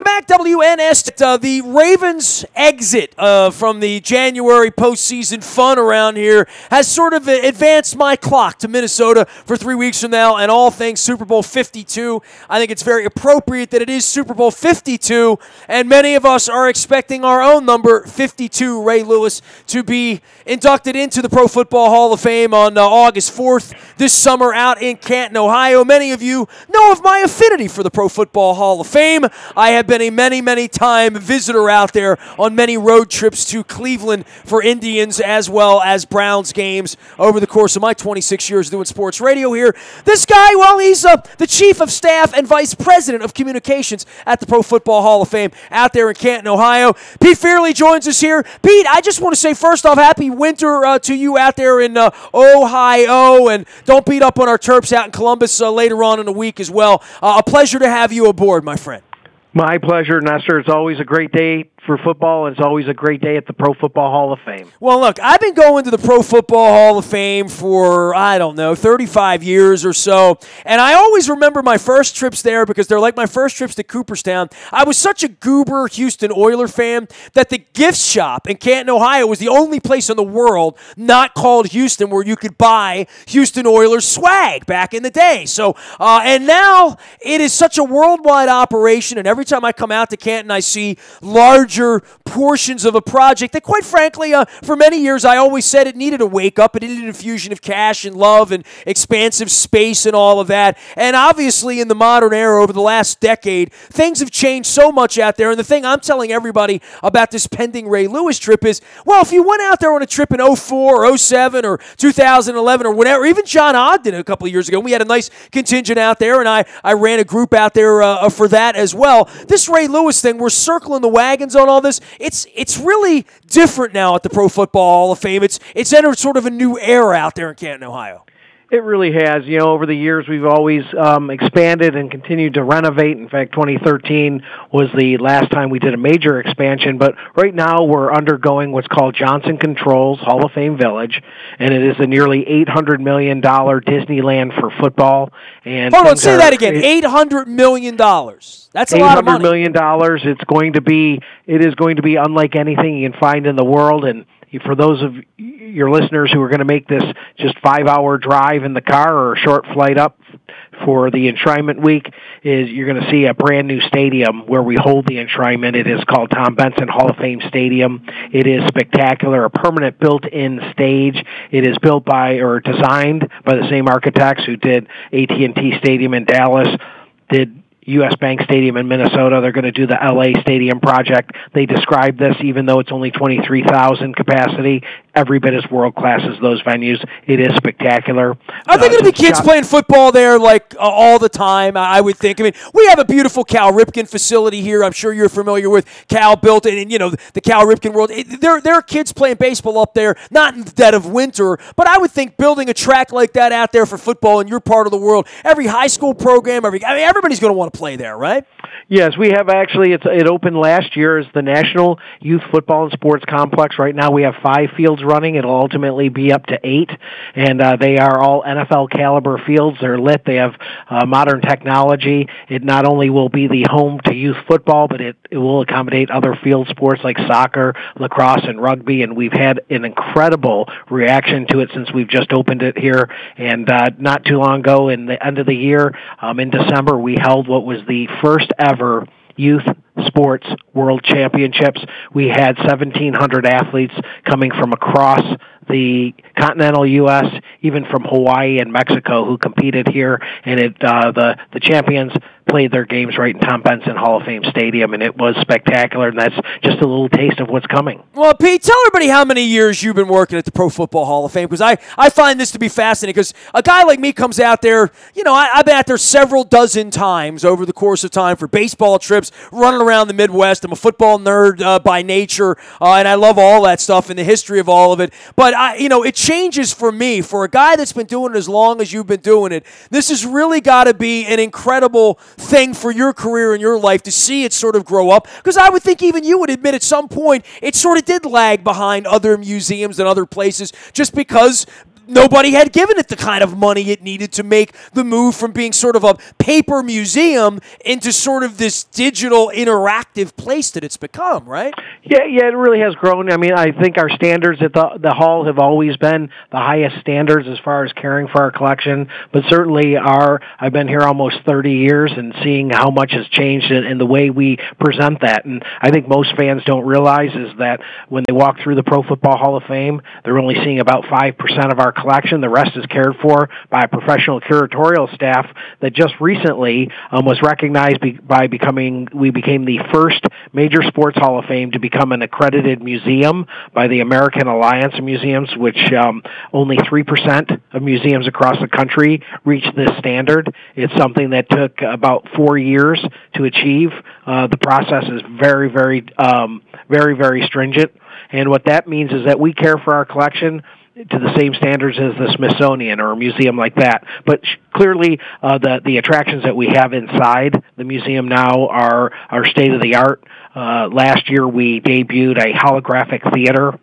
Back WNST, the Ravens exit from the January postseason fun around here has sort of advanced my clock to Minnesota for 3 weeks from now, and all things Super Bowl 52. I think it's very appropriate that it is Super Bowl 52, and many of us are expecting our own number 52, Ray Lewis, to be inducted into the Pro Football Hall of Fame on August 4th this summer out in Canton, Ohio. Many of you know of my affinity for the Pro Football Hall of Fame. I have been a many time visitor out there on many road trips to Cleveland for Indians as well as Browns games over the course of my 26 years doing sports radio here. This guy, well, he's the chief of staff and vice president of communications at the Pro Football Hall of Fame out there in Canton, Ohio. Pete Fierle joins us here. Pete, I just want to say first off, happy winter to you out there in Ohio, and don't beat up on our Terps out in Columbus later on in the week as well. A pleasure to have you aboard, my friend. My pleasure, Nestor. It's always a great day for football, and it's always a great day at the Pro Football Hall of Fame. Well, look, I've been going to the Pro Football Hall of Fame for, 35 years or so, and I always remember my first trips there because they're like my first trips to Cooperstown. I was such a goober Houston Oiler fan that the gift shop in Canton, Ohio was the only place in the world not called Houston where you could buy Houston Oilers swag back in the day. So, and now it is such a worldwide operation, and every time I come out to Canton, I see larger portions of a project that, quite frankly, for many years, I always said it needed a wake-up. It needed an infusion of cash and love and expansive space and all of that. And obviously, in the modern era, over the last decade, things have changed so much out there. And the thing I'm telling everybody about this pending Ray Lewis trip is, well, if you went out there on a trip in 04 or 07 or 2011 or whatever, even John Odd did it a couple of years ago. We had a nice contingent out there, and I ran a group out there for that as well. This Ray Lewis thing, we're circling the wagons on all this. It's really different now at the Pro Football Hall of Fame. It's entered sort of a new era out there in Canton, Ohio. It really has. You know, over the years, we've always expanded and continued to renovate. In fact, 2013 was the last time we did a major expansion. But right now, we're undergoing what's called Johnson Controls Hall of Fame Village, and it is a nearly $800 million Disneyland for football. And hold on, say that again. $800 million. That's a lot of money. $800 million. It is going to be unlike anything you can find in the world. And for those of your listeners who are going to make this just 5-hour drive in the car or a short flight up for the enshrinement week, is you're going to see a brand new stadium where we hold the enshrinement. It is called Tom Benson Hall of Fame Stadium. It is spectacular, a permanent built-in stage. It is built by or designed by the same architects who did AT&T Stadium in Dallas, did U.S. Bank Stadium in Minnesota. They're going to do the L.A. Stadium project. They describe this, even though it's only 23,000 capacity, every bit as world-class as those venues. It is spectacular. Are there going to be kids playing football there all the time, I would think? I mean, we have a beautiful Cal Ripken facility here. I'm sure you're familiar with. Cal built it, and, you know, the Cal Ripken world. There are kids playing baseball up there, not in the dead of winter, but I would think building a track like that out there for football in your part of the world, every high school program, everybody's going to want to play there, right? Yes, we have actually. It opened last year as the National Youth Football and Sports Complex. Right now we have 5 fields running. It'll ultimately be up to 8, and they are all NFL caliber fields. They're lit. They have modern technology. It not only will be the home to youth football, but it will accommodate other field sports like soccer, lacrosse, and rugby, and we've had an incredible reaction to it since we've just opened it here. And not too long ago, in the end of the year, in December, we held what was the first ever Youth Sports World Championships. We had 1,700 athletes coming from across the continental U.S., even from Hawaii and Mexico, who competed here, and the champions played their games right in Tom Benson Hall of Fame Stadium, and it was spectacular, and that's just a little taste of what's coming. Well, Pete, tell everybody how many years you've been working at the Pro Football Hall of Fame, because I find this to be fascinating, because a guy like me comes out there, you know, I've been out there several dozen times over the course of time for baseball trips, running around the Midwest. I'm a football nerd by nature, and I love all that stuff and the history of all of it, but it changes for me. For a guy that's been doing it as long as you've been doing it, this has really got to be an incredible thing for your career and your life to see it sort of grow up, because I would think even you would admit at some point it sort of did lag behind other museums and other places just because nobody had given it the kind of money it needed to make the move from being sort of a paper museum into sort of this digital interactive place that it's become, right? Yeah, it really has grown. I mean, I think our standards at the Hall have always been the highest standards as far as caring for our collection, but certainly I've been here almost 30 years and seeing how much has changed in the way we present that. And I think most fans don't realize is that when they walk through the Pro Football Hall of Fame, they're only seeing about 5% of our collection. The rest is cared for by a professional curatorial staff that just recently was recognized we became the first major sports Hall of Fame to become an accredited museum by the American Alliance of Museums, which only 3% of museums across the country reach this standard. It's something that took about 4 years to achieve. The process is very, very, very stringent. And what that means is that we care for our collection to the same standards as the Smithsonian or a museum like that. But clearly, the attractions that we have inside the museum now are state-of-the-art. Last year, we debuted a holographic theater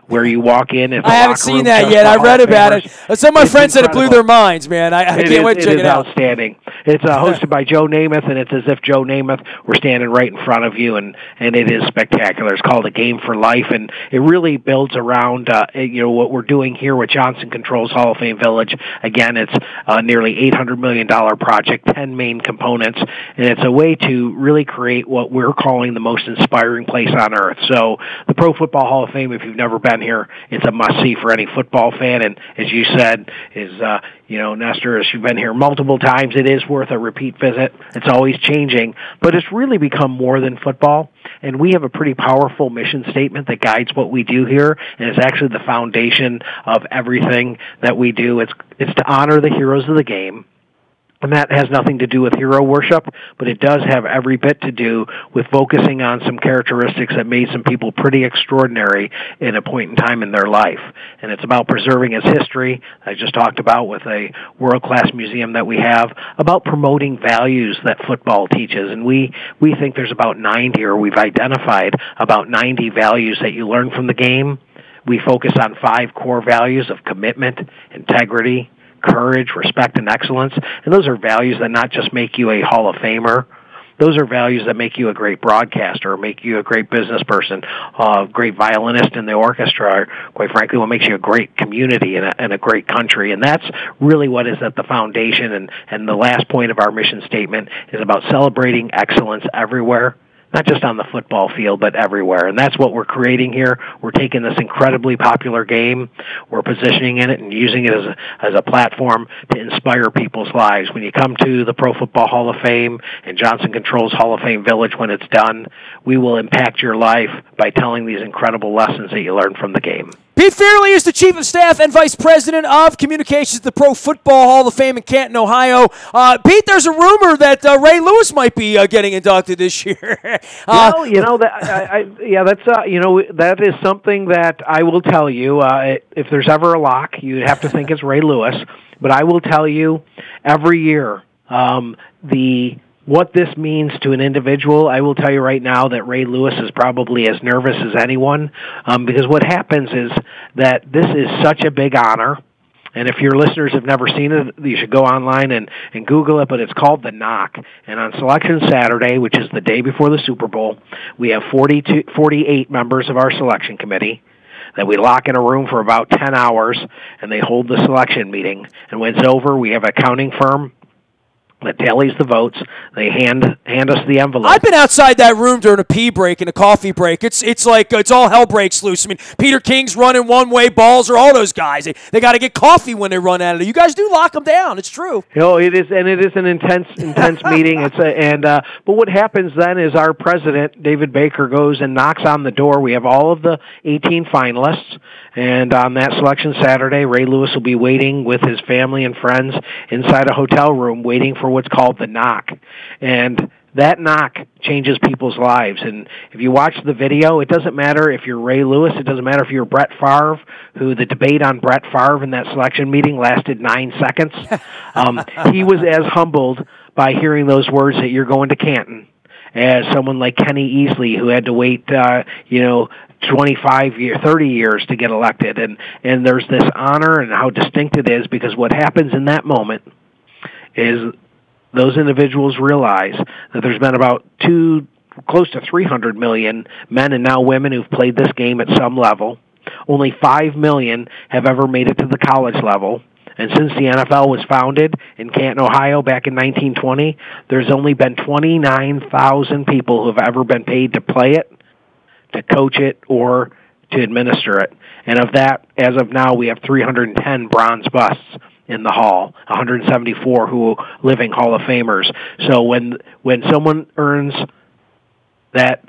where you walk in. I haven't seen that yet. I read about it. Some of my friends said it blew their minds, man. I can't wait to check it out. It is outstanding. It's hosted by Joe Namath, and it's as if Joe Namath were standing right in front of you, and it is spectacular. It's called A Game for Life, and it really builds around what we're doing here with Johnson Controls Hall of Fame Village. Again, it's a nearly $800 million project, 10 main components, and it's a way to really create what we're calling the most inspiring place on earth. So the Pro Football Hall of Fame, if you've never been here, it's a must-see for any football fan, and as you said, Nestor, as you've been here multiple times, it is worth a repeat visit. It's always changing, but it's really become more than football, and we have a pretty powerful mission statement that guides what we do here, and it's actually the foundation of everything that we do. It's to honor the heroes of the game. And that has nothing to do with hero worship, but it does have every bit to do with focusing on some characteristics that made some people pretty extraordinary in a point in time in their life. And it's about preserving its history, I just talked about with a world-class museum that we have, about promoting values that football teaches. And we think there's about 90, or we've identified about 90 values that you learn from the game. We focus on 5 core values of commitment, integrity, courage, respect, and excellence. And those are values that not just make you a Hall of Famer. Those are values that make you a great broadcaster, or make you a great business person, a great violinist in the orchestra, or quite frankly, what makes you a great community and a great country. And that's really what is at the foundation. And the last point of our mission statement is about celebrating excellence everywhere, not just on the football field, but everywhere. And that's what we're creating here. We're taking this incredibly popular game, we're positioning it and using it as a platform to inspire people's lives. When you come to the Pro Football Hall of Fame and Johnson Controls Hall of Fame Village when it's done, we will impact your life by telling these incredible lessons that you learn from the game. Pete Fierle is the Chief of Staff and Vice President of Communications at the Pro Football Hall of Fame in Canton, Ohio. Pete, there's a rumor that Ray Lewis might be getting inducted this year. That is something that I will tell you. If there's ever a lock, you'd have to think it's Ray Lewis. But I will tell you, every year, what this means to an individual, I will tell you right now that Ray Lewis is probably as nervous as anyone, because what happens is that this is such a big honor. And if your listeners have never seen it, you should go online and Google it, but it's called The Knock. And on Selection Saturday, which is the day before the Super Bowl, we have 48 members of our selection committee that we lock in a room for about 10 hours, and they hold the selection meeting. And when it's over, we have an accounting firm that tallies the votes. They hand us the envelope. I've been outside that room during a pee break and a coffee break. It's like it's all hell breaks loose. I mean, Peter King's running one way, Balls are all those guys. They got to get coffee when they run out of it. You guys do lock them down. It's true. It is, and it is an intense meeting. But what happens then is our president, David Baker, goes and knocks on the door. We have all of the 18 finalists, and on that selection Saturday, Ray Lewis will be waiting with his family and friends inside a hotel room, waiting for what's called the knock. And that knock changes people's lives. And if you watch the video, it doesn't matter if you're Ray Lewis, it doesn't matter if you're Brett Favre, who the debate on Brett Favre in that selection meeting lasted 9 seconds. He was as humbled by hearing those words that you're going to Canton as someone like Kenny Easley, who had to wait, 25 years, 30 years to get elected, and there's this honor and how distinct it is, because what happens in that moment is those individuals realize that there's been about close to 300 million men and now women who've played this game at some level. Only 5 million have ever made it to the college level. And since the NFL was founded in Canton, Ohio back in 1920, there's only been 29,000 people who have ever been paid to play it, to coach it, or to administer it. And of that, as of now, we have 310 bronze busts in the hall, 174 who living Hall of Famers. So when someone earns that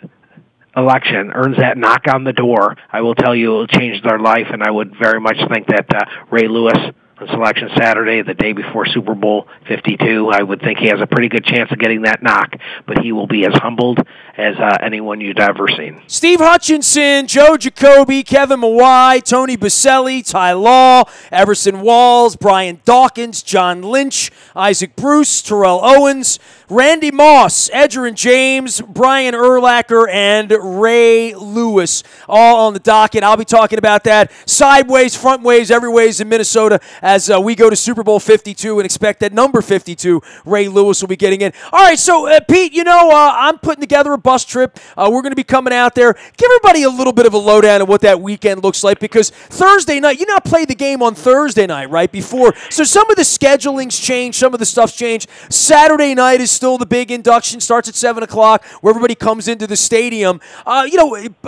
election, earns that knock on the door, I will tell you it will change their life, and I would very much think that Ray Lewis on Selection Saturday, the day before Super Bowl 52, I would think he has a pretty good chance of getting that knock, but he will be as humbled as anyone you'd ever seen. Steve Hutchinson, Joe Jacoby, Kevin Mawai, Tony Baselli, Ty Law, Everson Walls, Brian Dawkins, John Lynch, Isaac Bruce, Terrell Owens, Randy Moss, Edgerrin James, Brian Urlacher, and Ray Lewis, all on the docket. I'll be talking about that sideways, front ways, every ways in Minnesota as we go to Super Bowl 52 and expect that number 52, Ray Lewis, will be getting in. All right, so Pete, I'm putting together a bus trip. We're going to be coming out there. Give everybody a little bit of a lowdown of what that weekend looks like, because Thursday night, you not play the game on Thursday night, right, before. So some of the scheduling's changed, some of the stuff's changed. Saturday night is still the big induction, starts at 7 o'clock, where everybody comes into the stadium.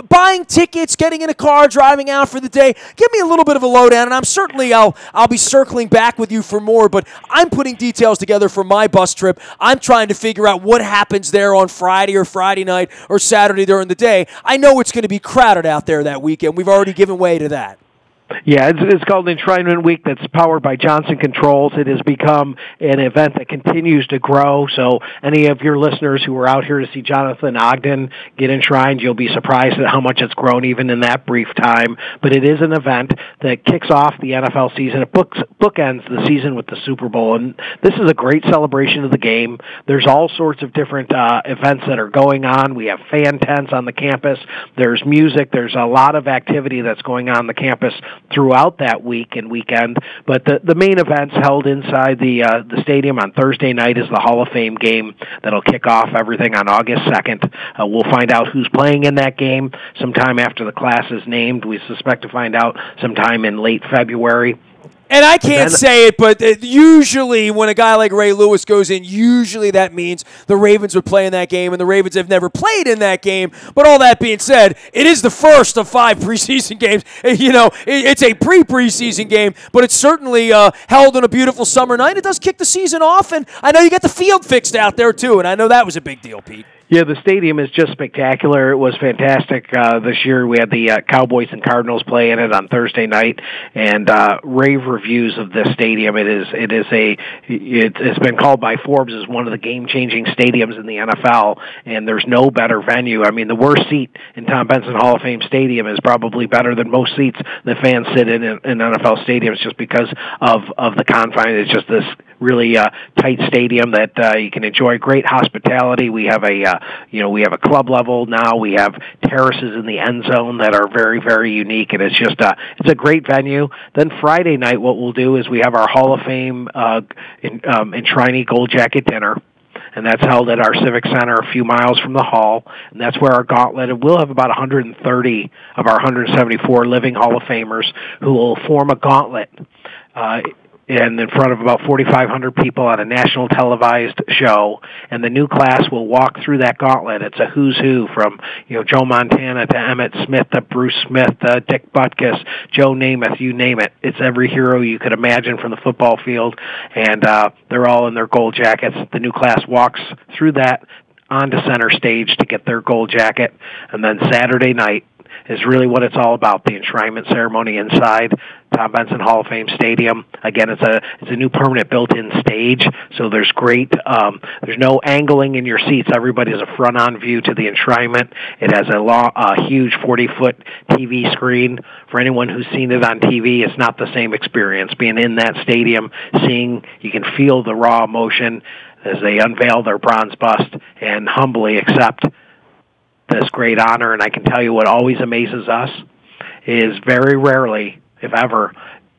Buying tickets, getting in a car, driving out for the day. Give me a little bit of a lowdown, and I'm certainly, I'll be circling back with you for more, but I'm putting details together for my bus trip. I'm trying to figure out what happens there on Friday or Friday night or Saturday during the day. I know it's going to be crowded out there that weekend. We've already given way to that. Yeah, it's called Enshrinement Week. That's powered by Johnson Controls. It has become an event that continues to grow. So any of your listeners who are out here to see Jonathan Ogden get enshrined, you'll be surprised at how much it's grown even in that brief time. But it is an event that kicks off the NFL season. It bookends the season with the Super Bowl. And this is a great celebration of the game. There's all sorts of different events that are going on. We have fan tents on the campus. There's music. There's a lot of activity that's going on the campus throughout that week and weekend, but the main events held inside the stadium on Thursday night is the Hall of Fame game that'll kick off everything on August 2nd. We'll find out who's playing in that game sometime after the class is named. We suspect to find out sometime in late February. And I can't say it, but usually when a guy like Ray Lewis goes in, usually that means the Ravens would play in that game, and the Ravens have never played in that game. But all that being said, it is the first of 5 preseason games. It's a pre-preseason game, but it's certainly held on a beautiful summer night. It does kick the season off, and I know you got the field fixed out there too, and I know that was a big deal, Pete. Yeah, the stadium is just spectacular. It was fantastic this year. We had the Cowboys and Cardinals play in it on Thursday night, and rave reviews of this stadium. It's been called by Forbes as one of the game-changing stadiums in the NFL, and there's no better venue. I mean, the worst seat in Tom Benson Hall of Fame Stadium is probably better than most seats that fans sit in NFL stadiums, just because of the confines. It's just this really tight stadium that you can enjoy great hospitality. We have a club level now. We have terraces in the end zone that are very, very unique, and it's a great venue. Then Friday night, what we'll do is we have our Hall of Fame enshrinee Gold Jacket dinner. And that's held at our Civic Center a few miles from the hall, and that's where our gauntlet, and we'll have about 130 of our 174 living Hall of Famers who will form a gauntlet and in front of about 4,500 people on a national televised show, and the new class will walk through that gauntlet. It's a who's who from Joe Montana to Emmitt Smith to Bruce Smith to Dick Butkus, Joe Namath, you name it. It's every hero you could imagine from the football field, and they're all in their gold jackets. The new class walks through that onto center stage to get their gold jacket, and then Saturday night is really what it's all about, the enshrinement ceremony inside Tom Benson Hall of Fame Stadium. Again, it's a new permanent built-in stage, so there's there's no angling in your seats. Everybody has a front-on view to the enshrinement. It has a huge 40-foot TV screen. For anyone who's seen it on TV, it's not the same experience. Being in that stadium, you can feel the raw emotion as they unveil their bronze bust and humbly accept this great honor. And I can tell you what always amazes us is very rarely, if ever,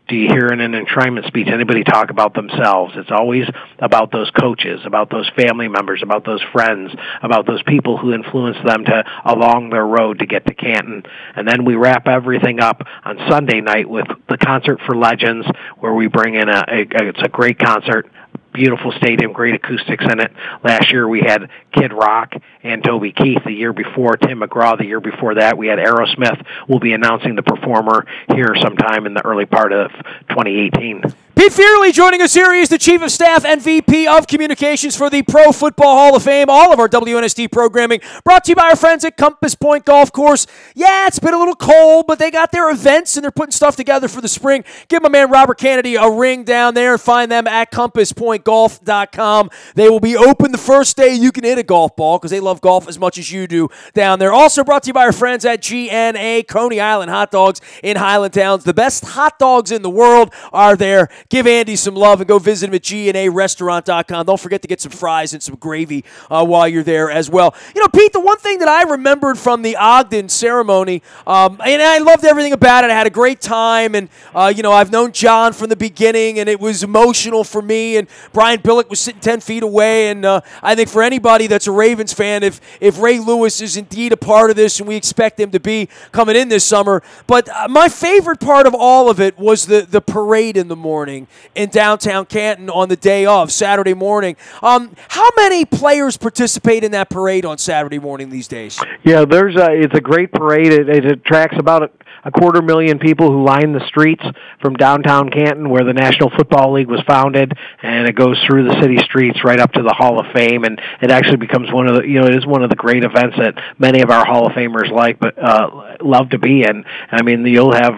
do you hear in an enshrinement speech anybody talk about themselves. It's always about those coaches, about those family members, about those friends, about those people who influenced them along their road to get to Canton. And then we wrap everything up on Sunday night with the Concert for Legends, where we bring in it's a great concert. Beautiful stadium, great acoustics in it. Last year we had Kid Rock and Toby Keith. The year before, Tim McGraw. The year before that, we had Aerosmith. We'll be announcing the performer here sometime in the early part of 2018. Pete Fierle joining us here. He's the Chief of Staff and VP of Communications for the Pro Football Hall of Fame. All of our WNST programming brought to you by our friends at Compass Point Golf Course. Yeah, it's been a little cold, but they got their events, and they're putting stuff together for the spring. Give my man Robert Kennedy a ring down there and find them at compasspointgolf.com. They will be open the first day you can hit a golf ball because they love golf as much as you do down there. Also brought to you by our friends at GNA, Coney Island Hot Dogs in Highland Towns. The best hot dogs in the world are there. Give Andy some love and go visit him at GNArestaurant.com. Don't forget to get some fries and some gravy while you're there as well. You know, Pete, the one thing that I remembered from the Ogden ceremony, and I loved everything about it. I had a great time, and, I've known John from the beginning, and it was emotional for me, and Brian Billick was sitting 10 feet away, and I think for anybody that's a Ravens fan, if Ray Lewis is indeed a part of this, and we expect him to be coming in this summer, but my favorite part of all of it was the parade in the morning in downtown Canton on the day of, Saturday morning. How many players participate in that parade on Saturday morning these days? Yeah, it's a great parade. It attracts about a 250,000 people who line the streets from downtown Canton, where the National Football League was founded, and it goes through the city streets right up to the Hall of Fame, and it actually becomes it is one of the great events that many of our Hall of Famers love to be in. I mean, you'll have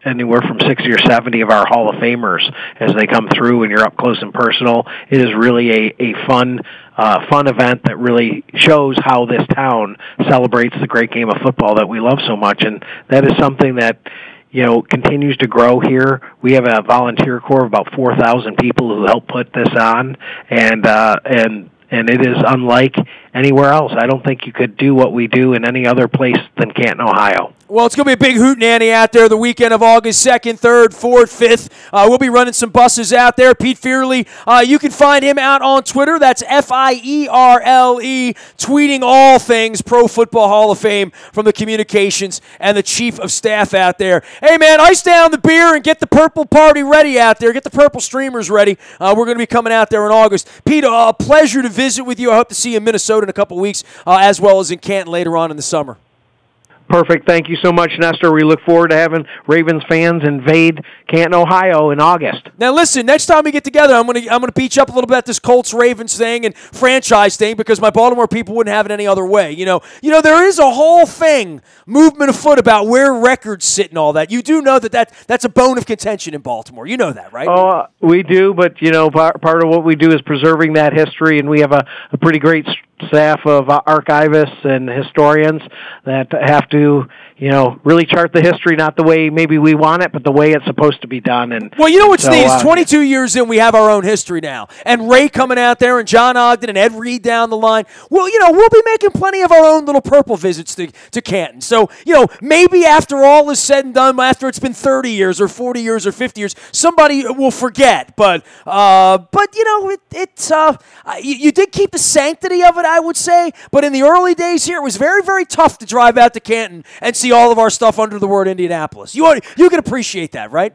anywhere from 60 or 70 of our Hall of Famers as they come through, and you're up close and personal. It is really a fun event that really shows how this town celebrates the great game of football that we love so much, and that is something that continues to grow here. We have a volunteer corps of about 4,000 people who help put this on, and it is unlike anywhere else. I don't think you could do what we do in any other place than Canton, Ohio. Well, it's going to be a big hootenanny out there the weekend of August 2nd, 3rd, 4th, 5th. We'll be running some buses out there. Pete Fierle, you can find him out on Twitter. That's Fierle, tweeting all things Pro Football Hall of Fame from the communications and the Chief of Staff out there. Hey, man, ice down the beer and get the purple party ready out there. Get the purple streamers ready. We're going to be coming out there in August. Pete, a pleasure to visit with you. I hope to see you in Minnesota in a couple of weeks, as well as in Canton later on in the summer. Perfect. Thank you so much, Nestor. We look forward to having Ravens fans invade Canton, Ohio in August. Now, listen, next time we get together, I'm gonna beat you up a little bit at this Colts-Ravens thing and franchise thing because my Baltimore people wouldn't have it any other way. You know, there is a whole movement afoot about where records sit and all that. You do know that's a bone of contention in Baltimore. You know that, right? Oh, we do, but, part of what we do is preserving that history, and we have a pretty great staff of archivists and historians that have to, really chart the history, not the way maybe we want it, but the way it's supposed to be done. And well, what's neat? 22 years in, we have our own history now. And Ray coming out there and John Ogden and Ed Reed down the line. Well, we'll be making plenty of our own little purple visits to Canton. So, maybe after all is said and done, after it's been 30 years or 40 years or 50 years, somebody will forget. But you did keep the sanctity of it, I would say. But in the early days here, it was very, very tough to drive out to Canton and see all of our stuff under the word Indianapolis. You can appreciate that, right?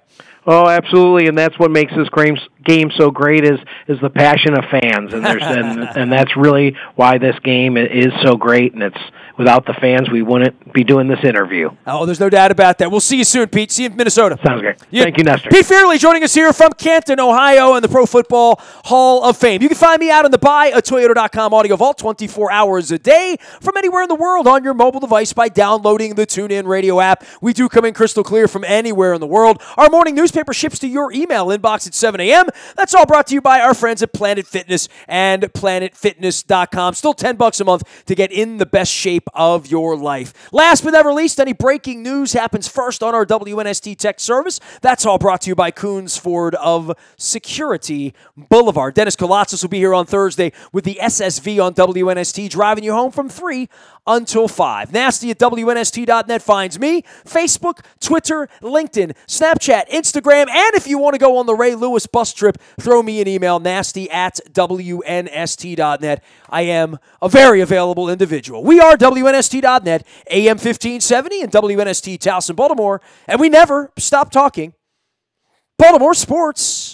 Oh, absolutely, and that's what makes this game so great is the passion of fans, and and that's really why this game is so great. And it's without the fans, we wouldn't be doing this interview. Oh, there's no doubt about that. We'll see you soon, Pete. See you in Minnesota. Sounds great. Thank you, Nestor. Pete Fierle joining us here from Canton, Ohio, and the Pro Football Hall of Fame. You can find me out on the buyatoyota.com audio vault 24 hours a day from anywhere in the world on your mobile device by downloading the TuneIn Radio app. We do come in crystal clear from anywhere in the world. Our morning newspaper ships to your email inbox at 7 a.m. That's all brought to you by our friends at Planet Fitness and PlanetFitness.com. Still $10 a month to get in the best shape shape of your life. Last but never least, any breaking news happens first on our WNST Tech Service. That's all brought to you by Coons Ford of Security Boulevard. Dennis Kolatzis will be here on Thursday with the SSV on WNST, driving you home from 3 until 5. Nasty at WNST.net finds me. Facebook, Twitter, LinkedIn, Snapchat, Instagram, and if you want to go on the Ray Lewis bus trip, throw me an email, nasty at WNST.net. I am a very available individual. We are WNST.net, AM 1570 and WNST Towson, Baltimore, and we never stop talking Baltimore sports.